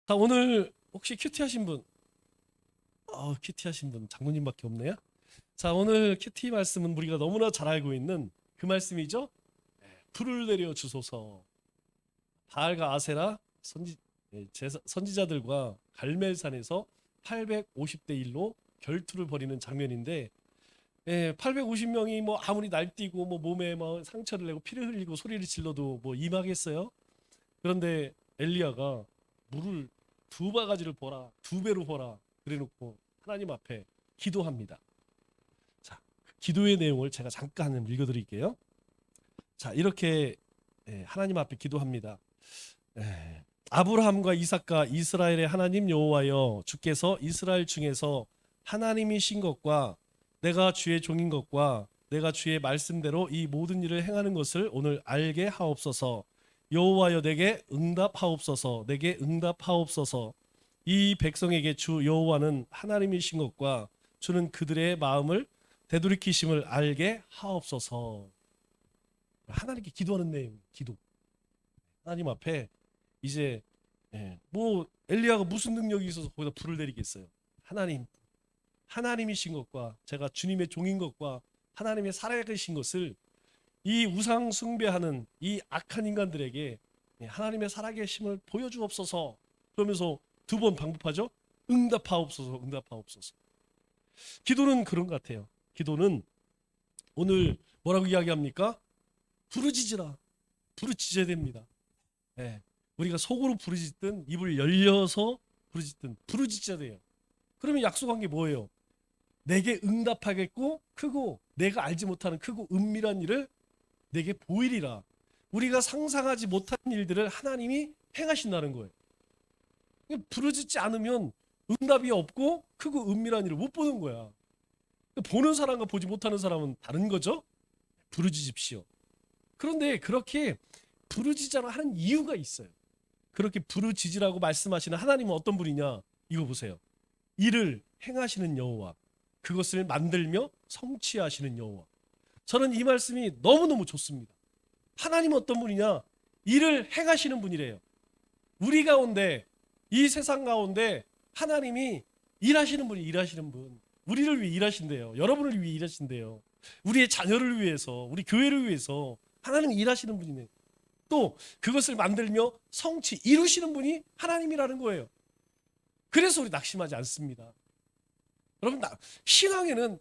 자, 오늘 혹시 큐티 하신 분? 큐티 하신 분 장군님밖에 없네요. 자, 오늘 큐티 말씀은 우리가 너무나 잘 알고 있는 그 말씀이죠. 불을 내려 주소서. 바알과 아세라 선지자들과 갈멜산에서 850대 1로 결투를 벌이는 장면인데, 850명이 뭐 아무리 날뛰고 뭐 몸에 뭐 상처를 내고 피를 흘리고 소리를 질러도 뭐 임하겠어요? 그런데 엘리야가 물을 두 바가지를 보라, 두 배로 보라 그래놓고 하나님 앞에 기도합니다. 자, 그 기도의 내용을 제가 잠깐 읽어드릴게요. 자, 이렇게 하나님 앞에 기도합니다. 아브라함과 이삭과 이스라엘의 하나님 여호와여, 주께서 이스라엘 중에서 하나님이신 것과 내가 주의 종인 것과 내가 주의 말씀대로 이 모든 일을 행하는 것을 오늘 알게 하옵소서. 여호와여, 내게 응답하옵소서. 내게 응답하옵소서. 이 백성에게 주 여호와는 하나님이신 것과 주는 그들의 마음을 되돌이키심을 알게 하옵소서. 하나님께 기도하는 내용, 기도. 하나님 앞에 이제 뭐 엘리야가 무슨 능력이 있어서 거기다 불을 내리겠어요. 하나님이신 것과 제가 주님의 종인 것과 하나님의 살아계신 것을 이 우상 숭배하는 이 악한 인간들에게 하나님의 살아계심을 보여주옵소서. 그러면서 두 번 반복하죠. 응답하옵소서, 응답하옵소서. 기도는 그런 것 같아요. 기도는 오늘 뭐라고 이야기합니까? 부르짖으라. 부르짖어야 됩니다. 우리가 속으로 부르짖든 입을 열려서 부르짖든 부르짖어야 돼요. 그러면 약속한 게 뭐예요? 내게 응답하겠고 크고 내가 알지 못하는 크고 은밀한 일을 내게 보이리라. 우리가 상상하지 못한 일들을 하나님이 행하신다는 거예요. 부르짖지 않으면 응답이 없고 크고 은밀한 일을 못 보는 거야. 보는 사람과 보지 못하는 사람은 다른 거죠. 부르짖으십시오. 그런데 그렇게 부르짖으라 하는 이유가 있어요. 그렇게 부르짖으라고 말씀하시는 하나님은 어떤 분이냐? 이거 보세요. 일을 행하시는 여호와, 그것을 만들며 성취하시는 여호와. 저는 이 말씀이 너무너무 좋습니다. 하나님은 어떤 분이냐? 일을 행하시는 분이래요. 우리 가운데, 이 세상 가운데 하나님이 일하시는 분이 일하시는 분. 우리를 위해 일하신대요. 여러분을 위해 일하신대요. 우리의 자녀를 위해서, 우리 교회를 위해서 하나님은 일하시는 분이네. 또 그것을 만들며 성취, 이루시는 분이 하나님이라는 거예요. 그래서 우리 낙심하지 않습니다. 여러분, 신앙에는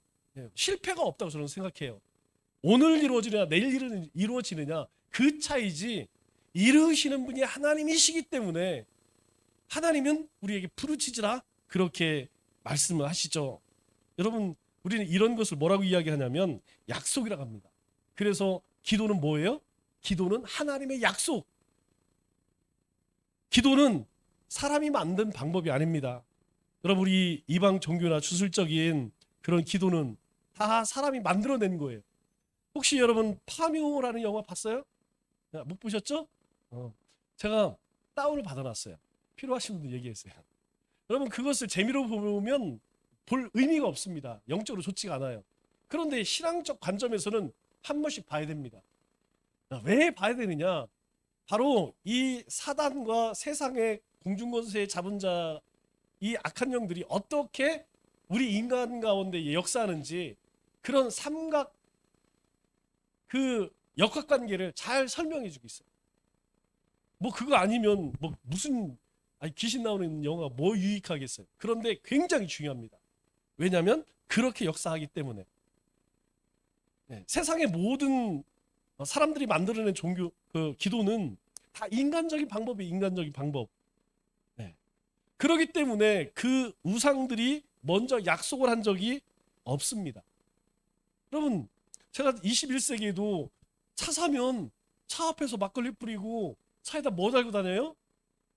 실패가 없다고 저는 생각해요. 오늘 이루어지느냐 내일 이루어지느냐 그 차이지, 이루시는 분이 하나님이시기 때문에 하나님은 우리에게 부르짖으라 그렇게 말씀을 하시죠. 여러분, 우리는 이런 것을 뭐라고 이야기하냐면 약속이라고 합니다. 그래서 기도는 뭐예요? 기도는 하나님의 약속. 기도는 사람이 만든 방법이 아닙니다. 여러분, 우리 이방 종교나 주술적인 그런 기도는 다 사람이 만들어낸 거예요. 혹시 여러분 파묘라는 영화 봤어요? 못 보셨죠? 제가 다운을 받아놨어요. 필요하신 분들 얘기했어요. 여러분, 그것을 재미로 보면 볼 의미가 없습니다. 영적으로 좋지가 않아요. 그런데 신앙적 관점에서는 한 번씩 봐야 됩니다. 왜 봐야 되느냐? 바로 이 사단과 세상의 공중권세의 잡은 자, 이 악한 영들이 어떻게 우리 인간 가운데 역사하는지, 그런 삼각 그 역학관계를 잘 설명해 주고 있어요. 뭐 그거 아니면 뭐 무슨 귀신 나오는 영화가 뭐 유익하겠어요. 그런데 굉장히 중요합니다. 왜냐하면 그렇게 역사하기 때문에. 세상의 모든 사람들이 만들어낸 종교, 그 기도는 다 인간적인 방법이 인간적인 방법. 그렇기 때문에 그 우상들이 먼저 약속을 한 적이 없습니다. 여러분, 제가 21세기에도 차 사면 차 앞에서 막걸리 뿌리고 차에다 뭐 달고 다녀요?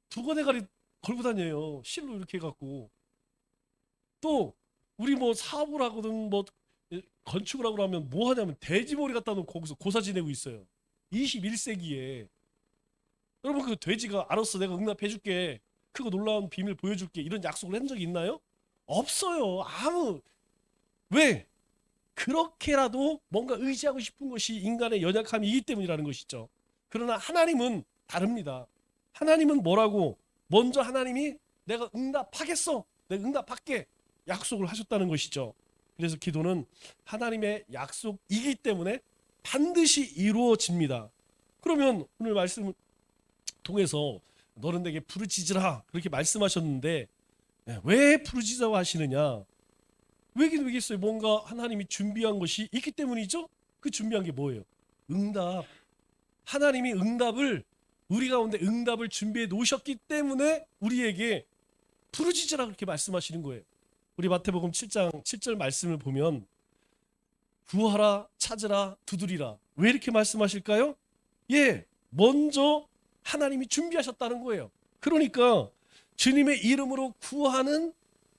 두거대가리 걸고 다녀요. 실로 이렇게 해갖고. 또 우리 뭐 사업을 하거든 뭐 건축을 하고 하면 뭐 하냐면 돼지머리 갖다 놓고 거기서 고사 지내고 있어요. 21세기에. 여러분, 그 돼지가 알았어, 내가 응답해줄게, 크고 놀라운 비밀 보여줄게, 이런 약속을 한 적이 있나요? 없어요. 왜? 그렇게라도 뭔가 의지하고 싶은 것이 인간의 연약함이기 때문이라는 것이죠. 그러나 하나님은 다릅니다. 하나님은 뭐라고? 먼저 하나님이 내가 응답하겠어, 내가 응답할게 약속을 하셨다는 것이죠. 그래서 기도는 하나님의 약속이기 때문에 반드시 이루어집니다. 그러면 오늘 말씀을 통해서 너는 내게 부르짖으라 그렇게 말씀하셨는데, 왜 부르짖으라고 하시느냐? 왜긴 왜겠어요? 뭔가 하나님이 준비한 것이 있기 때문이죠. 그 준비한 게 뭐예요? 응답. 하나님이 응답을, 우리 가운데 응답을 준비해 놓으셨기 때문에 우리에게 부르짖으라 그렇게 말씀하시는 거예요. 우리 마태복음 7장 7절 말씀을 보면 구하라, 찾으라, 두드리라. 왜 이렇게 말씀하실까요? 예, 먼저 하나님이 준비하셨다는 거예요. 그러니까 주님의 이름으로 구하는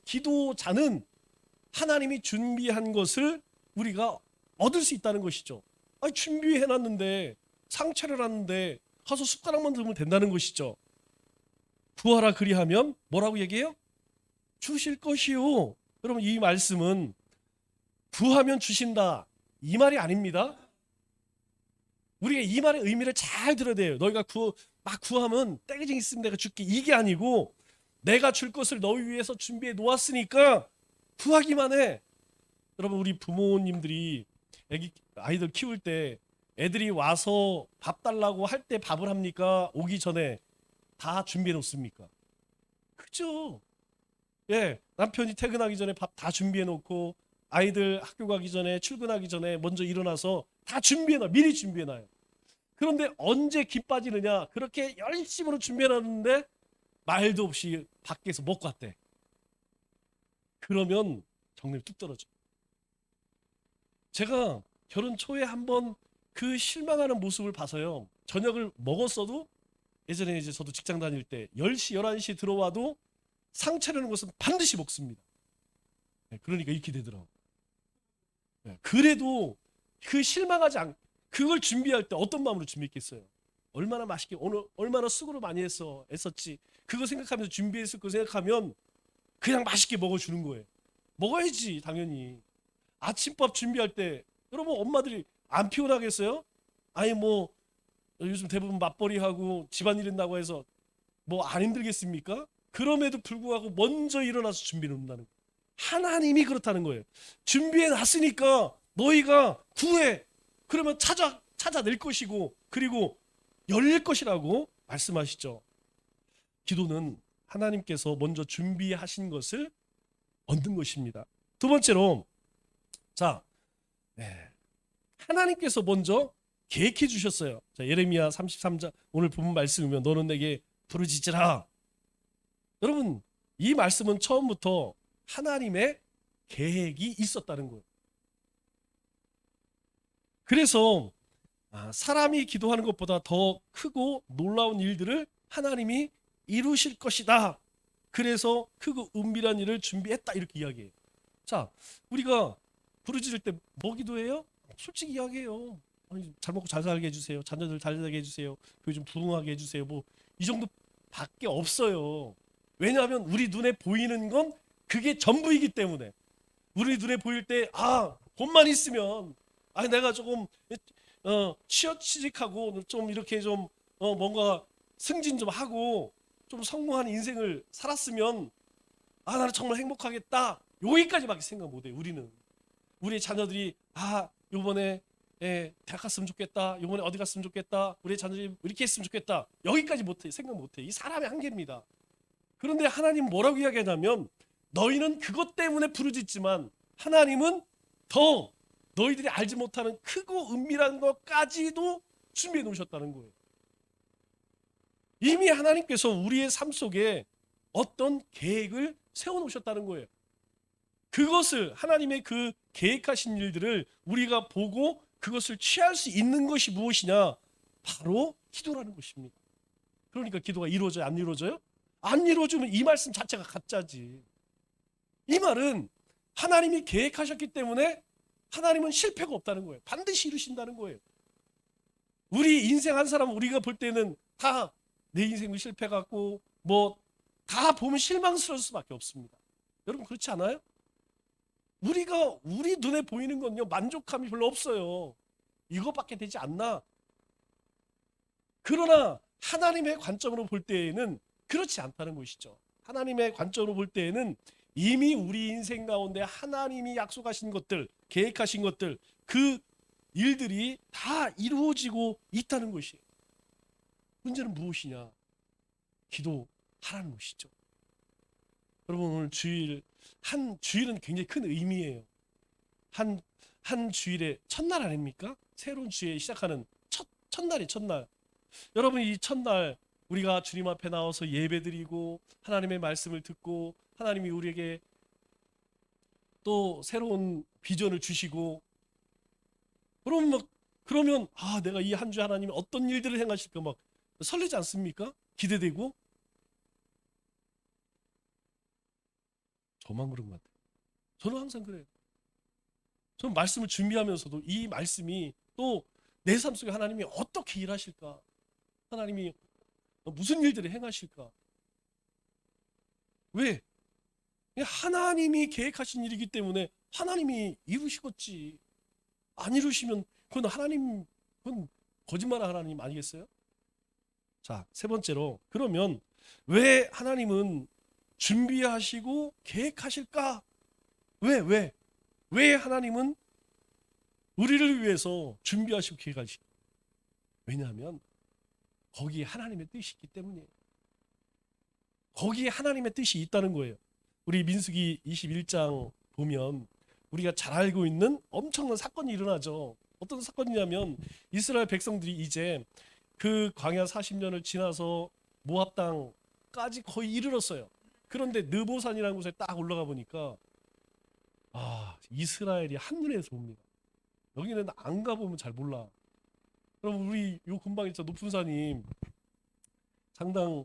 기도자는 하나님이 준비한 것을 우리가 얻을 수 있다는 것이죠. 아니, 준비해놨는데, 상차려 놨는데 가서 숟가락만 들면 된다는 것이죠. 구하라 그리하면 뭐라고 얘기해요? 주실 것이요. 여러분, 이 말씀은 구하면 주신다 이 말이 아닙니다. 우리가 이 말의 의미를 잘 들어야 돼요. 너희가 막 구하면 떼기쟁이 있으면 내가 줄게, 이게 아니고 내가 줄 것을 너희 위해서 준비해 놓았으니까 구하기만 해. 여러분, 우리 부모님들이 아이들 키울 때 애들이 와서 밥 달라고 할 때 밥을 합니까? 오기 전에 다 준비해 놓습니까? 그죠? 예, 남편이 퇴근하기 전에 밥 다 준비해 놓고 아이들 학교 가기 전에, 출근하기 전에 먼저 일어나서 다 미리 준비해 놔요. 그런데 언제 기 빠지느냐? 그렇게 열심으로 준비해 놨는데 말도 없이 밖에서 먹고 왔대. 그러면 정말 뚝 떨어져. 제가 결혼 초에 한번 그 실망하는 모습을 봐서요, 저녁을 먹었어도, 예전에 이제 저도 직장 다닐 때 10시 11시 들어와도 상 차리는 것은 반드시 먹습니다. 그러니까 이렇게 되더라고. 그래도 그 실망하지 않, 그걸 준비할 때 어떤 마음으로 준비했겠어요? 얼마나 맛있게, 오늘 얼마나 수고를 많이 했었지. 그거 생각하면서 준비했을 거 생각하면 그냥 맛있게 먹어주는 거예요. 먹어야지 당연히. 아침밥 준비할 때 여러분, 엄마들이 안 피곤하겠어요? 아니 뭐 요즘 대부분 맞벌이하고 집안일 한다고 해서 뭐 안 힘들겠습니까? 그럼에도 불구하고 먼저 일어나서 준비해 놓는다는 거예요. 하나님이 그렇다는 거예요. 준비해 놨으니까 너희가 구해. 그러면 찾아낼 것이고, 그리고 열릴 것이라고 말씀하시죠. 기도는 하나님께서 먼저 준비하신 것을 얻는 것입니다. 두 번째로, 자, 하나님께서 먼저 계획해 주셨어요. 자, 예레미야 33장 오늘 본문 말씀이면 너는 내게 부르짖으라. 여러분, 이 말씀은 처음부터 하나님의 계획이 있었다는 거예요. 그래서 사람이 기도하는 것보다 더 크고 놀라운 일들을 하나님이 이루실 것이다. 그래서 크고 은밀한 일을 준비했다, 이렇게 이야기해요. 자, 우리가 부르짖을 때 뭐 기도해요? 솔직히 이야기해요. 잘 먹고 잘 살게 해주세요. 자녀들 잘 살게 해주세요. 교회 좀 부흥하게 해주세요. 뭐 이 정도밖에 없어요. 왜냐하면 우리 눈에 보이는 건 그게 전부이기 때문에. 우리 눈에 보일 때 돈만 있으면 내가 조금 취직하고 좀 이렇게 좀 뭔가 승진 좀 하고 좀 성공한 인생을 살았으면 나는 정말 행복하겠다. 여기까지밖에 생각 못해요. 우리 자녀들이 요번에 대학 갔으면 좋겠다. 요번에 어디 갔으면 좋겠다. 우리 자녀들이 이렇게 했으면 좋겠다. 여기까지 못해, 생각 못해. 이 사람의 한계입니다. 그런데 하나님 뭐라고 이야기하냐면, 너희는 그것 때문에 부르짖지만 하나님은 더 너희들이 알지 못하는 크고 은밀한 것까지도 준비해 놓으셨다는 거예요. 이미 하나님께서 우리의 삶 속에 어떤 계획을 세워 놓으셨다는 거예요. 그것을, 하나님의 그 계획하신 일들을 우리가 보고 그것을 취할 수 있는 것이 무엇이냐? 바로 기도라는 것입니다. 그러니까 기도가 이루어져요? 안 이루어져요? 안 이루어지면 이 말씀 자체가 가짜지. 이 말은 하나님이 계획하셨기 때문에 하나님은 실패가 없다는 거예요. 반드시 이루신다는 거예요. 우리 인생 한 사람, 우리가 볼 때는 다 내 인생은 실패 같고 뭐 다 보면 실망스러울 수밖에 없습니다. 여러분, 그렇지 않아요? 우리 눈에 보이는 건요, 만족감이 별로 없어요. 이것밖에 되지 않나? 그러나 하나님의 관점으로 볼 때에는 그렇지 않다는 것이죠. 하나님의 관점으로 볼 때에는 이미 우리 인생 가운데 하나님이 약속하신 것들, 계획하신 것들, 그 일들이 다 이루어지고 있다는 것이에요. 문제는 무엇이냐? 기도하라는 것이죠. 여러분, 오늘 주일, 한 주일은 굉장히 큰 의미예요. 한 주일의 첫날 아닙니까? 새로운 주일 시작하는 첫날이 첫날. 여러분, 이 첫날 우리가 주님 앞에 나와서 예배드리고 하나님의 말씀을 듣고 하나님이 우리에게 또 새로운 비전을 주시고, 그러면 내가 이 한 주 하나님이 어떤 일들을 행하실까 막 설레지 않습니까? 기대되고. 저만 그런 것 같아요. 저는 항상 그래요. 저는 말씀을 준비하면서도 이 말씀이 또 내 삶 속에 하나님이 어떻게 일하실까, 하나님이 무슨 일들을 행하실까. 왜? 하나님이 계획하신 일이기 때문에 하나님이 이루시겠지. 안 이루시면 그건 거짓말하는 하나님 아니겠어요? 자, 세 번째로, 그러면 왜 하나님은 준비하시고 계획하실까? 왜 하나님은 우리를 위해서 준비하시고 계획하실까? 왜냐하면 거기에 하나님의 뜻이 있기 때문이에요. 거기에 하나님의 뜻이 있다는 거예요. 우리 민수기 21장 보면 우리가 잘 알고 있는 엄청난 사건이 일어나죠. 어떤 사건이냐면 이스라엘 백성들이 이제 그 광야 40년을 지나서 모압 땅까지 거의 이르렀어요. 그런데 느보산이라는 곳에 딱 올라가 보니까 이스라엘이 한눈에서 봅니다. 여기는 안 가보면 잘 몰라. 그럼 우리 요 근방에 있죠, 높은 산이 상당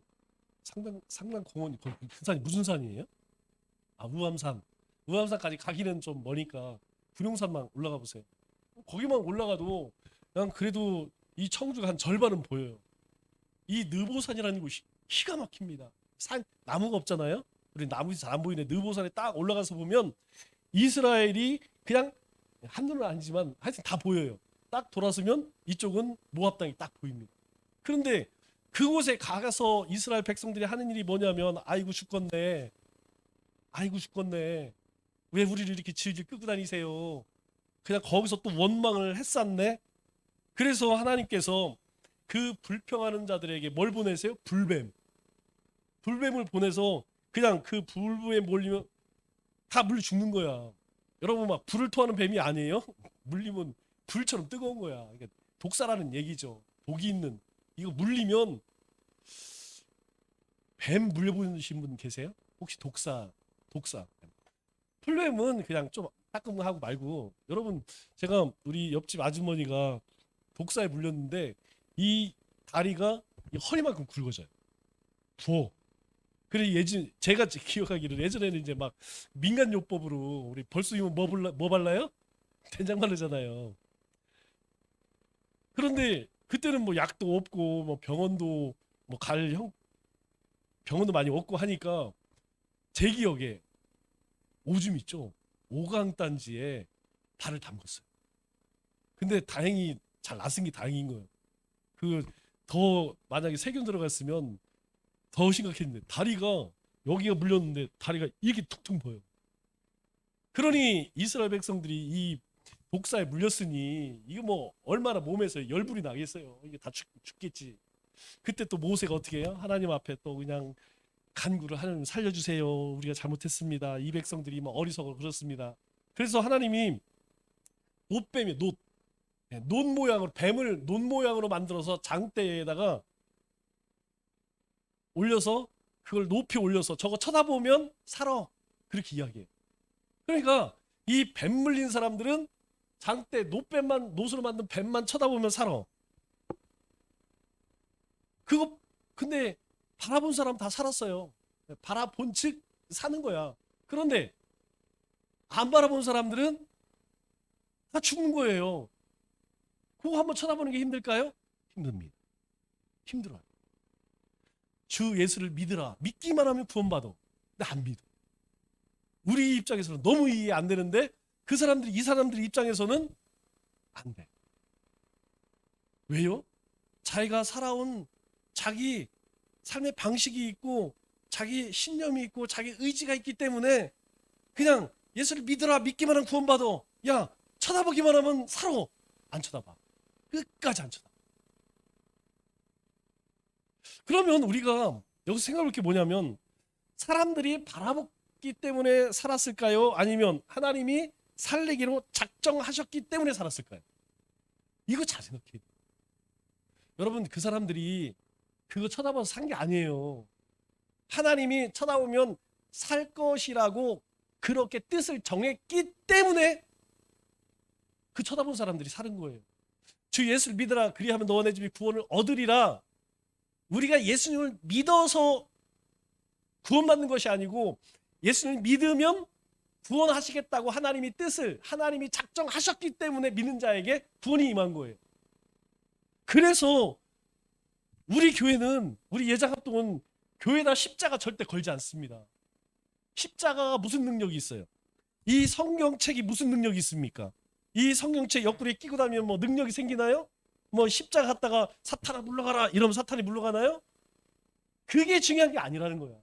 공원이, 그 산이 무슨 산이에요? 우암산. 우암산까지 가기는 좀 머니까 분용산만 올라가 보세요. 거기만 올라가도 그냥 그래도 이 청주가 한 절반은 보여요. 이 느보산이라는 곳이 기가 막힙니다. 나무가 없잖아요. 우리 나무이 잘 안 보이네. 느보산에 딱 올라가서 보면 이스라엘이 그냥 한눈은 아니지만 하여튼 다 보여요. 딱 돌아서면 이쪽은 모압 땅이 딱 보입니다. 그런데 그곳에 가서 이스라엘 백성들이 하는 일이 뭐냐면 아이고 죽겠네. 왜 우리를 이렇게 질질 끌고 다니세요? 그냥 거기서 또 원망을 했었네. 그래서 하나님께서 그 불평하는 자들에게 뭘 보내세요? 불뱀을 보내서 그냥 그 불부에 몰리면 다 물려 죽는 거야. 여러분, 막 불을 토하는 뱀이 아니에요? 물리면 불처럼 뜨거운 거야. 그러니까 독사라는 얘기죠. 독이 있는. 이거 물리면, 뱀 물려보신 분 계세요? 혹시 독사. 풀뱀은 그냥 좀 따끔하고 말고, 여러분, 제가 우리 옆집 아주머니가 독사에 물렸는데 이 다리가 이 허리만큼 굵어져요. 부어. 그래, 제가 기억하기를 예전에는 이제 막 민간요법으로 우리 벌써 뭐 발라요? 된장 바르잖아요. 그런데 그때는 뭐 약도 없고 뭐 병원도 뭐 병원도 많이 없고 하니까 제 기억에 오줌 있죠. 오강단지에 발을 담궜어요. 근데 다행히 잘 낫은 게 다행인 거예요. 더 만약에 세균 들어갔으면 더 심각했는데, 다리가, 여기가 물렸는데 다리가 이렇게 툭툭 보여. 그러니 이스라엘 백성들이 이 독사에 물렸으니 이거 뭐 얼마나 몸에서 열불이 나겠어요. 이게 다 죽겠지. 그때 또 모세가 어떻게 해요? 하나님 앞에 또 그냥 간구를, 하나님 살려주세요. 우리가 잘못했습니다. 이 백성들이 뭐 어리석어 그렇습니다. 그래서 하나님이 놋뱀이 놋 모양으로, 뱀을 놋 모양으로 만들어서 장대에다가 올려서 그걸 높이 올려서 저거 쳐다보면 살아. 그렇게 이야기해요. 그러니까 이 뱀 물린 사람들은 장대 놋으로 만든 뱀만 쳐다보면 살아. 그거 근데 바라본 사람 다 살았어요. 바라본 즉 사는 거야. 그런데 안 바라본 사람들은 다 죽는 거예요. 그거 한번 쳐다보는 게 힘들까요? 힘듭니다. 힘들어요. 주 예수를 믿으라. 믿기만 하면 구원받아. 근데 안 믿어. 우리 입장에서는 너무 이해 안 되는데 이 사람들 입장에서는 안 돼. 왜요? 자기가 살아온 자기 삶의 방식이 있고 자기 신념이 있고 자기 의지가 있기 때문에 그냥 예수를 믿어라, 믿기만 하면 구원받아. 야, 쳐다보기만 하면 살아. 안 쳐다봐. 끝까지 안 쳐다봐. 그러면 우리가 여기서 생각할 게 뭐냐면, 사람들이 바라봤기 때문에 살았을까요? 아니면 하나님이 살리기로 작정하셨기 때문에 살았을까요? 이거 잘 생각해야 돼요. 여러분, 그 사람들이 그거 쳐다봐서 산 게 아니에요. 하나님이 쳐다보면 살 것이라고 그렇게 뜻을 정했기 때문에 그 쳐다본 사람들이 사는 거예요. 주 예수를 믿으라, 그리하면 너와 내 집이 구원을 얻으리라. 우리가 예수님을 믿어서 구원받는 것이 아니고, 예수님을 믿으면 구원하시겠다고 하나님이 뜻을, 하나님이 작정하셨기 때문에 믿는 자에게 구원이 임한 거예요. 그래서 우리 교회는, 우리 예장합동은 교회에다 십자가 절대 걸지 않습니다. 십자가가 무슨 능력이 있어요? 이 성경책이 무슨 능력이 있습니까? 이 성경책 옆구리에 끼고 다니면 뭐 능력이 생기나요? 뭐 십자가 갖다가 사탄아 물러가라 이러면 사탄이 물러가나요? 그게 중요한 게 아니라는 거야.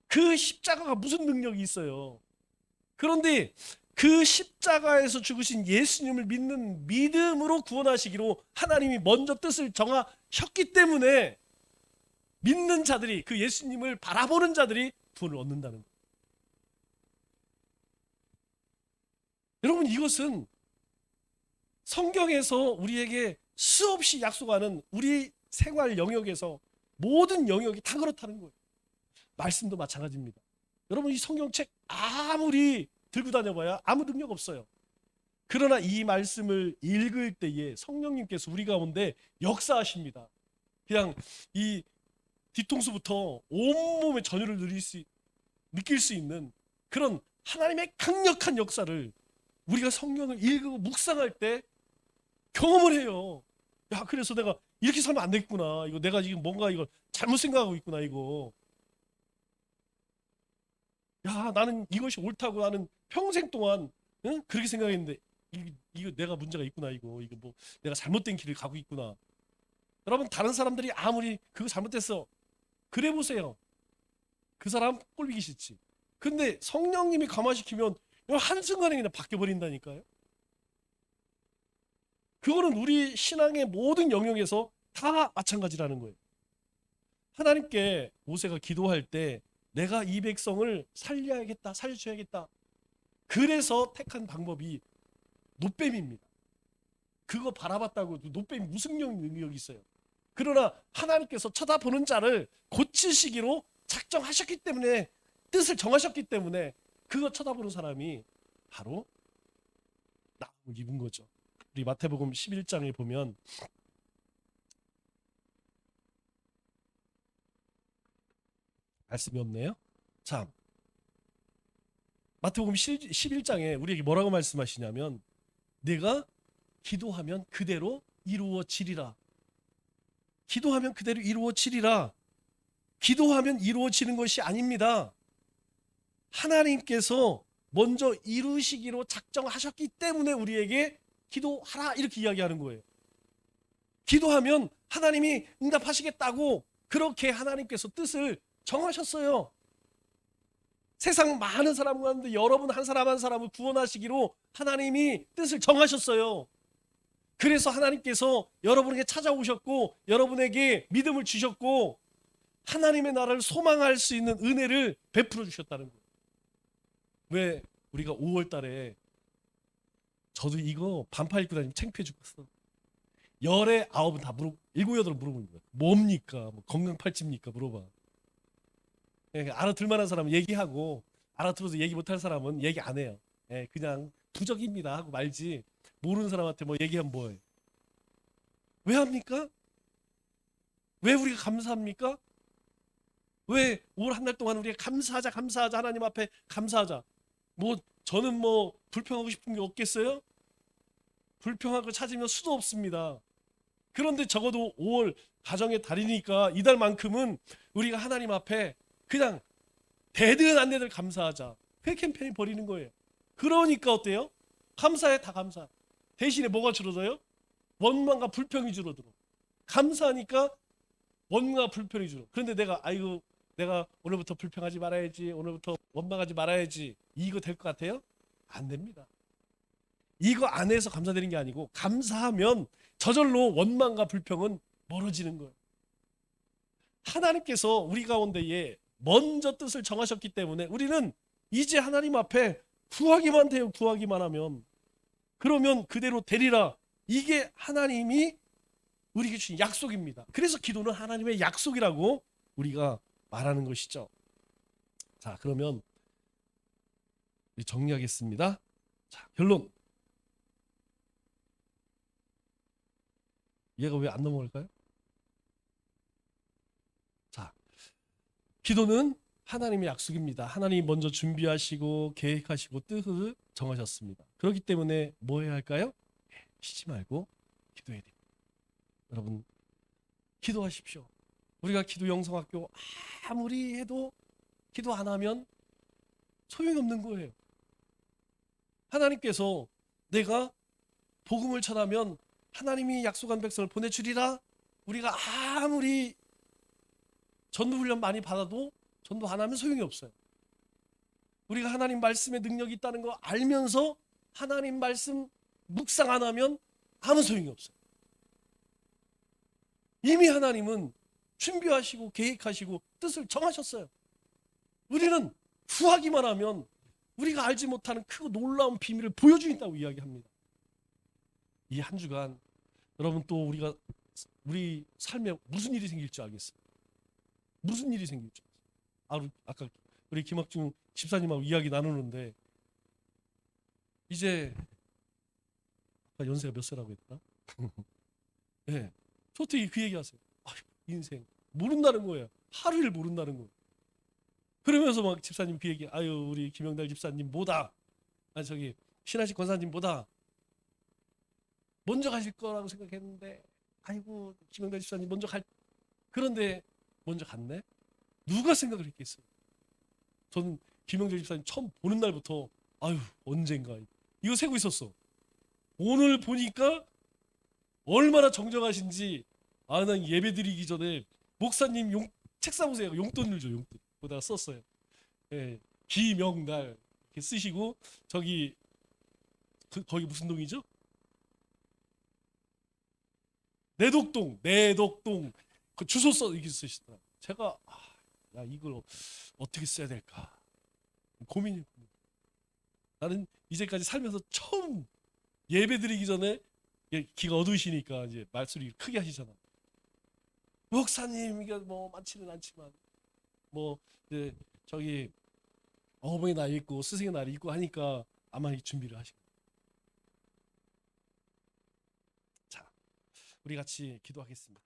그 십자가가 무슨 능력이 있어요? 그런데 그 십자가에서 죽으신 예수님을 믿는 믿음으로 구원하시기로 하나님이 먼저 뜻을 정하셨기 때문에 믿는 자들이, 그 예수님을 바라보는 자들이 구원을 얻는다는 거예요. 여러분, 이것은 성경에서 우리에게 수없이 약속하는 우리 생활 영역에서 모든 영역이 다 그렇다는 거예요. 말씀도 마찬가지입니다. 여러분, 이 성경책 아무리 들고 다녀봐야 아무 능력 없어요. 그러나 이 말씀을 읽을 때에 성령님께서 우리 가운데 역사하십니다. 그냥 이 뒤통수부터 온몸의 전율을 느낄 수 있는 그런 하나님의 강력한 역사를 우리가 성경을 읽고 묵상할 때 경험을 해요. 야, 그래서 내가 이렇게 살면 안 되겠구나. 이거 내가 지금 뭔가 이걸 잘못 생각하고 있구나, 이거. 야, 나는 이것이 옳다고 나는 평생 동안, 응? 그렇게 생각했는데 이거 내가 문제가 있구나, 이거 뭐 내가 잘못된 길을 가고 있구나. 여러분, 다른 사람들이 아무리 그거 잘못됐어 그래 보세요. 그 사람 꼴보기 싫지. 근데 성령님이 감화시키면 한순간에 그냥 바뀌어 버린다니까요. 그거는 우리 신앙의 모든 영역에서 다 마찬가지라는 거예요. 하나님께 모세가 기도할 때 내가 이 백성을 살려야겠다, 살려줘야겠다. 그래서 택한 방법이 놋뱀입니다. 그거 바라봤다고 놋뱀이 무슨 능력이 있어요? 그러나 하나님께서 쳐다보는 자를 고치시기로 작정하셨기 때문에, 뜻을 정하셨기 때문에 그거 쳐다보는 사람이 바로 나음을 입은 거죠. 우리 마태복음 11장에 보면 말씀이 없네요. 자, 마태복음 11장에 우리에게 뭐라고 말씀하시냐면, 내가 기도하면 그대로 이루어지리라. 기도하면 그대로 이루어지리라. 기도하면 이루어지는 것이 아닙니다. 하나님께서 먼저 이루시기로 작정하셨기 때문에 우리에게 기도하라 이렇게 이야기하는 거예요. 기도하면 하나님이 응답하시겠다고 그렇게 하나님께서 뜻을 정하셨어요. 세상 많은 사람 가운데 여러분 한 사람 한 사람을 구원하시기로 하나님이 뜻을 정하셨어요. 그래서 하나님께서 여러분에게 찾아오셨고 여러분에게 믿음을 주셨고 하나님의 나라를 소망할 수 있는 은혜를 베풀어 주셨다는 거예요. 왜 우리가 5월 달에, 저도 이거 반팔 입고 다니면 창피해 죽겠어. 열에 9은 다 일곱 여덟은 물어보는 거야. 뭡니까? 뭐 건강팔찌입니까? 물어봐. 그러니까 알아들 만한 사람은 얘기하고, 알아들어서 얘기 못할 사람은 얘기 안 해요. 그냥 부적입니다 하고 말지, 모르는 사람한테 뭐 얘기하면 뭐해. 왜 합니까? 왜 우리가 감사합니까? 왜 올 한 달 동안 우리가 감사하자 하나님 앞에 감사하자. 뭐 저는 뭐 불평하고 싶은 게 없겠어요? 불평할 거 찾으면 수도 없습니다. 그런데 적어도 5월 가정의 달이니까 이달만큼은 우리가 하나님 앞에 그냥 되든 안 되든 감사하자. 회 캠페인 벌이는 거예요. 그러니까 어때요? 감사해, 다 감사. 대신에 뭐가 줄어들어요? 원망과 불평이 줄어들어. 감사하니까 원망과 불평이 주는. 그런데 내가 아이고 내가 오늘부터 불평하지 말아야지, 오늘부터 원망하지 말아야지, 이거 될 것 같아요? 안 됩니다. 이거 안 해서 감사드리는 게 아니고, 감사하면 저절로 원망과 불평은 멀어지는 거예요. 하나님께서 우리 가운데에 먼저 뜻을 정하셨기 때문에 우리는 이제 하나님 앞에 구하기만 돼요. 구하기만 하면. 그러면 그대로 되리라. 이게 하나님이 우리에게 주신 약속입니다. 그래서 기도는 하나님의 약속이라고 우리가 말하는 것이죠. 자, 그러면 정리하겠습니다. 자, 결론. 얘가 왜 안 넘어갈까요? 자, 기도는 하나님의 약속입니다. 하나님이 먼저 준비하시고 계획하시고 뜻을 정하셨습니다. 그렇기 때문에 뭐 해야 할까요? 쉬지 말고 기도해야 됩니다. 여러분, 기도하십시오. 우리가 기도 영성학교 아무리 해도 기도 안 하면 소용이 없는 거예요. 하나님께서 내가 복음을 전하면 하나님이 약속한 백성을 보내주리라. 우리가 아무리 전도훈련 많이 받아도 전도 안 하면 소용이 없어요. 우리가 하나님 말씀에 능력이 있다는 거 알면서 하나님 말씀 묵상 안 하면 아무 소용이 없어요. 이미 하나님은 준비하시고 계획하시고 뜻을 정하셨어요. 우리는 구하기만 하면 우리가 알지 못하는 크고 놀라운 비밀을 보여주신다고 이야기합니다. 이 한 주간 여러분 또 우리 삶에 무슨 일이 생길 줄 알겠어요? 무슨 일이 생길 줄 알겠어요? 아까 우리 김학중 집사님하고 이야기 나누는데 이제 아까 연세가 몇 살라고 했나? 네. 어떻게 그 얘기하세요? 인생 모른다는 거예요. 하루를 모른다는 거예요. 그러면서 막 집사님 그 얘기, 아유 우리 김영달 집사님 뭐다, 아니 저기 신하식 권사님 뭐다 먼저 가실 거라고 생각했는데, 아이고 김영달 집사님 먼저 그런데 먼저 갔네. 누가 생각을 했겠어요? 저는 김영달 집사님 처음 보는 날부터 아유 언젠가 이거 세고 있었어. 오늘 보니까 얼마나 정정하신지. 난 예배 드리기 전에 목사님 책상 보세요. 용돈을 줘, 용돈. 거기다가 썼어요. 예, 김영달 이렇게 쓰시고 저기 거기 무슨 동이죠? 내독동 그 주소 써 이렇게 쓰시더라. 제가 야 이걸 어떻게 써야 될까 고민이. 나는 이제까지 살면서 처음 예배 드리기 전에, 귀가 어두우시니까 이제 말소리 크게 하시잖아. 목사님 이게 뭐 많지는 않지만 뭐 이제 저기 어버이 날 있고 스승의 날이 있고 하니까 아마 이 준비를 하시고. 자, 우리 같이 기도하겠습니다.